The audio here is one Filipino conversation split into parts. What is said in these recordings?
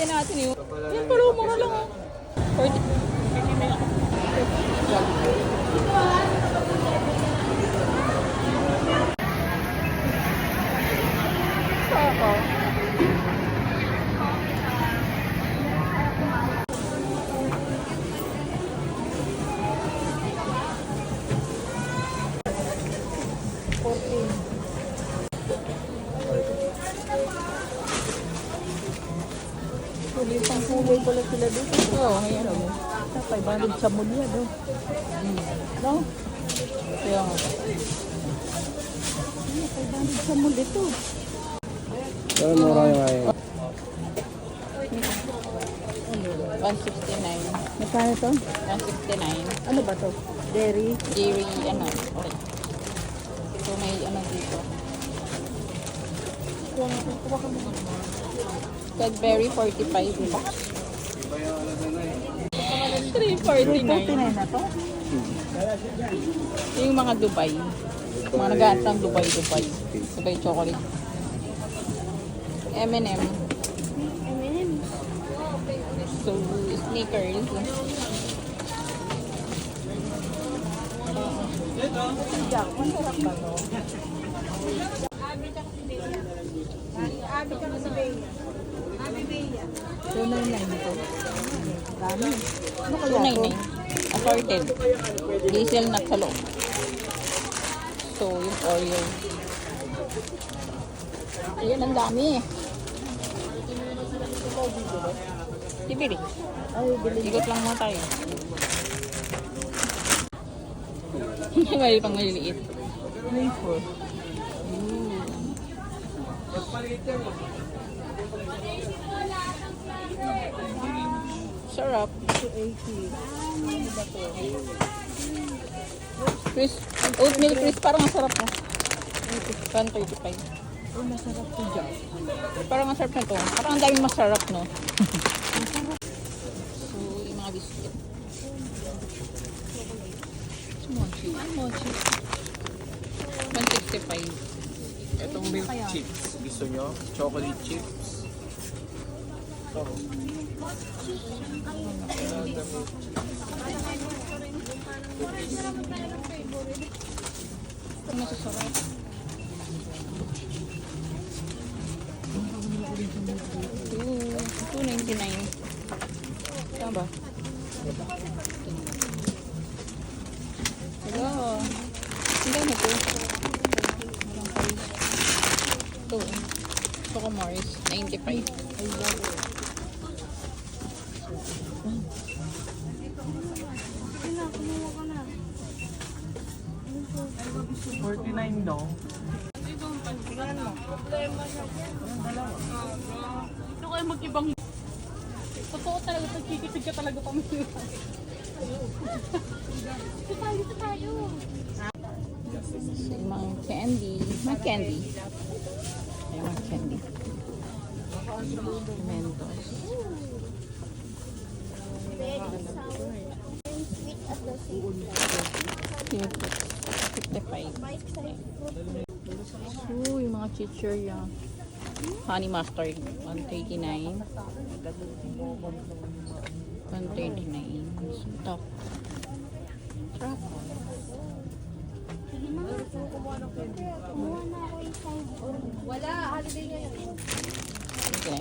Kaya natin yun. Yan pala, mura lang oh. 40. Pang kulay pala sila dito. Oo, ngayon ako. 500 sa mulya do. No? Kaya nga. 500 sa mulya to. Pero mura yung ngayon. 169. Magkano to? 169. Ano ba to? Dairy? Dairy, ano. Okay. So may ano dito. Cadbury 45 bucks. 349. 349 na to? Yung mga Dubai. Mga nag-aat ng Dubai. Dubai chocolate. M&M. So, Snickers. Jack, masarap ba to? So, 99 to. Dami. Ano kaya to? 299. Assorted. Diesel nut sa loob. So, yung Oreo. Ayan, ang dami. Tibili. Ay, bili. Ikot lang mo tayo. May pang maliliit. Wafer. Sarap. 280. Ano ba to? Crisp. Oatmeal crisp. Parang ang sarap mo. 135. Oh, masarap to Jack. Parang ang sarap na to. Parang ang daming masarap, no? So, yung mga biscuit. Mochi. Mochi. 165. Itong milk chips. Gusto nyo? Chocolate chips. Ito. Ang masasarap. Ooh, 299. Tama ba? Hello. Hindi na po. Walang price. Ito. Choco Mars. 95. I love it. $49 daw. Ito kayo mag-ibang... Totoo talaga. Pagkikitig ka talaga pamilya. Ito tayo. So, mga candy. Mga candy. Ay, mga candy. Mentos. Sweet 55. So, yung mga chichirya. Honey mustard, 139. 139. Ito. Sarap. Wala, holiday ngayon. Okay.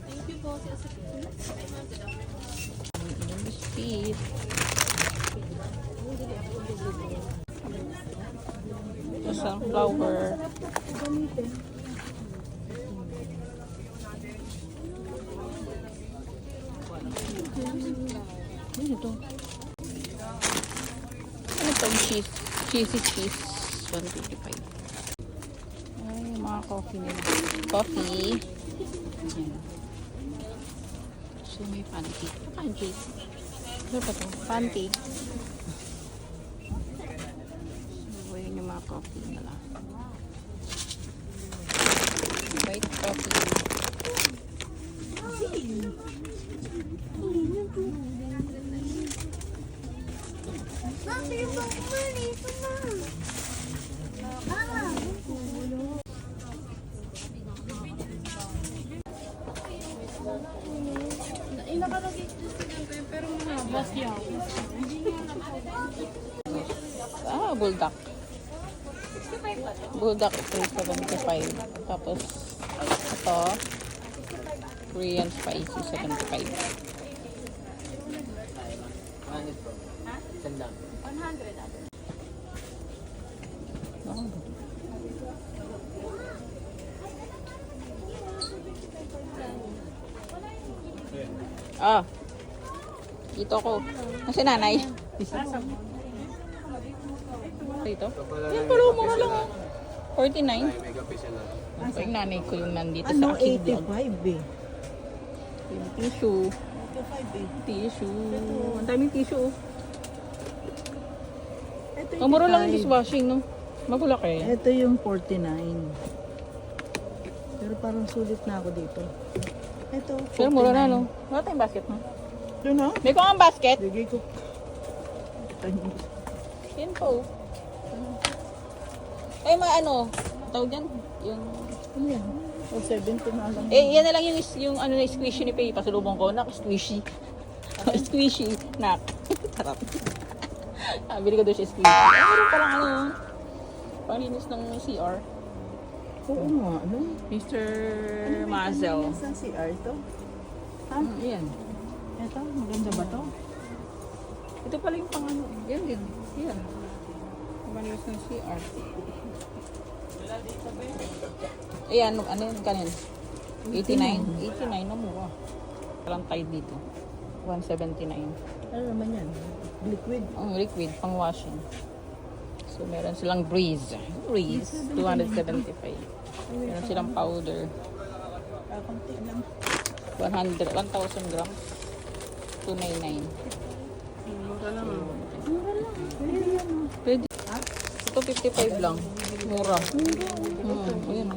Thank you po. Biscuit. Ito sunflower. Ano ito? Ano ito? Cheese. Cheesy cheese. 155. Ay, yung mga coffee nila. Coffee. Ayan. So, may pancake. Pancake. Ano ba ito? Pancake. So, yun yung mga coffee nila. White coffee. Mami, yung bang kumali. Ito na. Bulldog. Bulldog 375. Tapos, ito, Korean spicy 75. Ah. Dito ko. Kasi nanay. Dito? Yan, pero mura lang. 49. May kape sila. So, yung nanay ko yung nandito Ano, sa akin. 85 eh. Yung tissue. 85 eh. Tissue. Ang daming tissue. Ito Ang mura lang yung dishwashing, no? Magulaki. Ito yung 49. Pero parang sulit na ako dito. Ito, 49. Pero mura na, no? Wala tayong basket, no? Ito na. May ko ang basket. Bigay ko. Yan po. Eh, ano? Tawag dyan? Yung... Ano yan? O 70 na lang. Eh, yan na lang yung ano na squishy ni Pei. Pasalubong ko. Nak, squishy. Squishy. Nak. Harap. Bili ko doon siya squishy. Meron palang ano. Panglinis ng CR. Oo nga, ano? Mr. Mazel. Saan si Arto? Yan. Ito, maganda ba to? Ito pala yung pang ano. Yan din. Yan. Panglinis ng CR. Ayan, ano yun kanin? 89. 89 na mura. Kalang tayo dito. 179. Ano naman yan? Liquid. Ang liquid, pang washing. So, meron silang Breeze. Breeze, 275. Meron silang powder. Kakunti lang. 1,000 grams. 299. Mura lang. Pwede. Ito 55 lang. Mura. Ayan.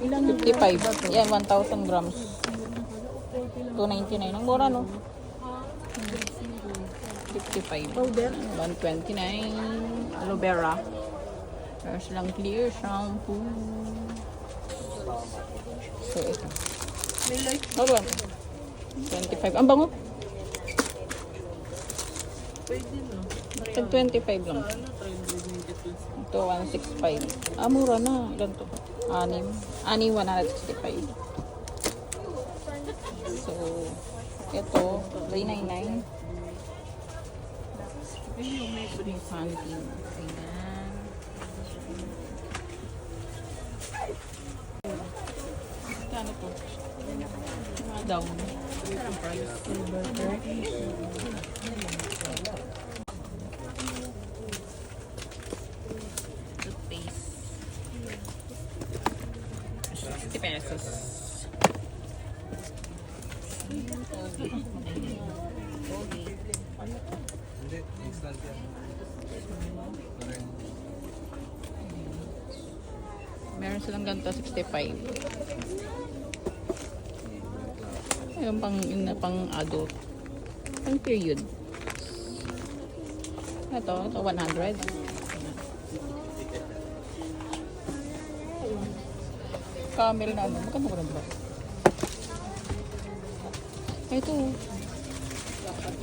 Ilan 55. Yan, 1,000 grams. 299. Ang mura, no? 55. powder? 129. Aloe vera. Meron silang clear shampoo. So, ito. May light. Bago. 25. Ang bango. Pwede no. 25 lang. Ito, 165. Ah, mura na. Ilan to? 6. 165. So, ito, 399. May Fanta. Ayan. Kano to? Down. Parang price. Toothpaste. 60 pesos. Okay. Hindi, instant yan. Meron silang ganito 65. Yung pang adult. Pang period. Ito 100. Camel na ano. Magkano ko ba? Ito.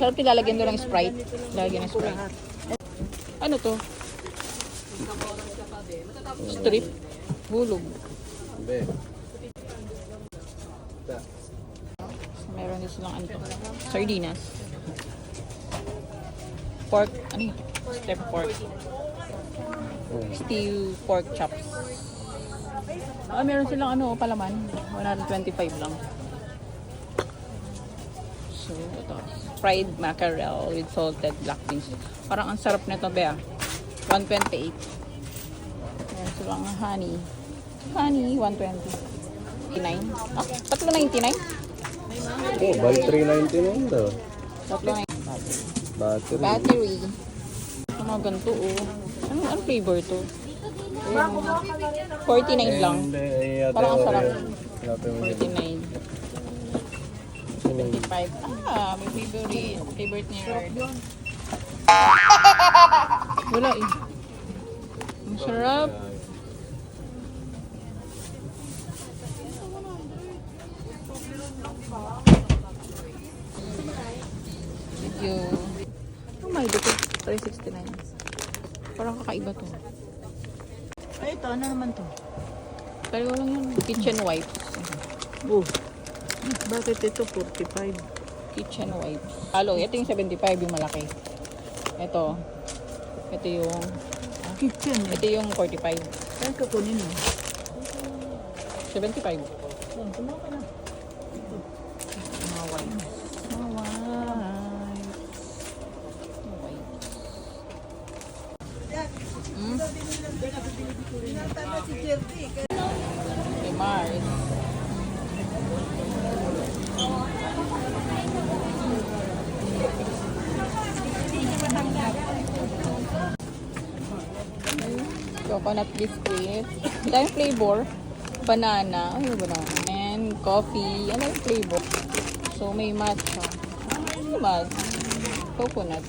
Sarap ilalagyan doon ng Sprite. Lalagyan ng Sprite. Ano to? Strip. Hulog. Hindi. Meron din silang ano to. Sardinas. Pork. Ano yun? Step pork. Stew pork chops. Ah, meron silang ano, palaman. 125 lang. So, ito. Fried mackerel with salted black beans. Parang ang sarap nito, Bea. 128. Meron silang honey. Honey, 120. 99. Ah, 399? Oh, buy 399 daw. 399. Battery. Battery. Ang mga ganito, oh. Ano flavor to? 49 lang. Parang ang sarap. 49. 55. Ah, may favorite. Favorite ni Rard. Wala eh. Ang sarap. 169. Parang kakaiba to. Ay, ito. Ano naman to? Pero lang yun. Kitchen wipes. Oh. Bakit ito 45? Kitchen wipes. Alo, ito yung 75, yung malaki. Ito. Ito yung Kitchen eh. ito yung 45. Saan ka kunin mo? 75. Oh, kumuha ka na. Mga wipes. Mga wipes. Mga wipes. May Mars. Coconut biscuit. Dahil flavor. Banana. Ay, banana. And coffee. Ano yung flavor? So, may matcha. Ano matcha? Coconut.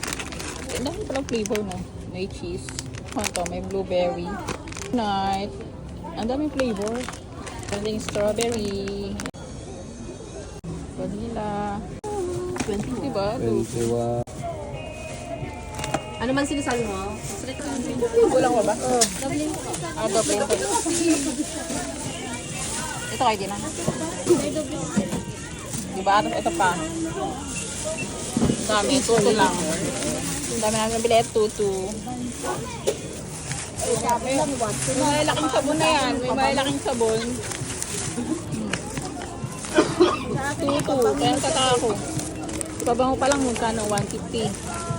Ang dami palang flavor, no? May cheese. Ano to? May blueberry. Nut. Ang daming flavor. Meron ding strawberry. Vanilla. 21. Diba? 21. Ano man sinasabi mo? Kulang ba ba? Ah, doble. Ito kayo din ah. Diba? Tapos ito pa. Ang dami. Tutu lang. Ang dami namin nabili. Tutu. May malalaking sabon na yan. May malalaking sabon. Tutu. Kaya ang tataka ko. Ipabango pa lang magkano? 150.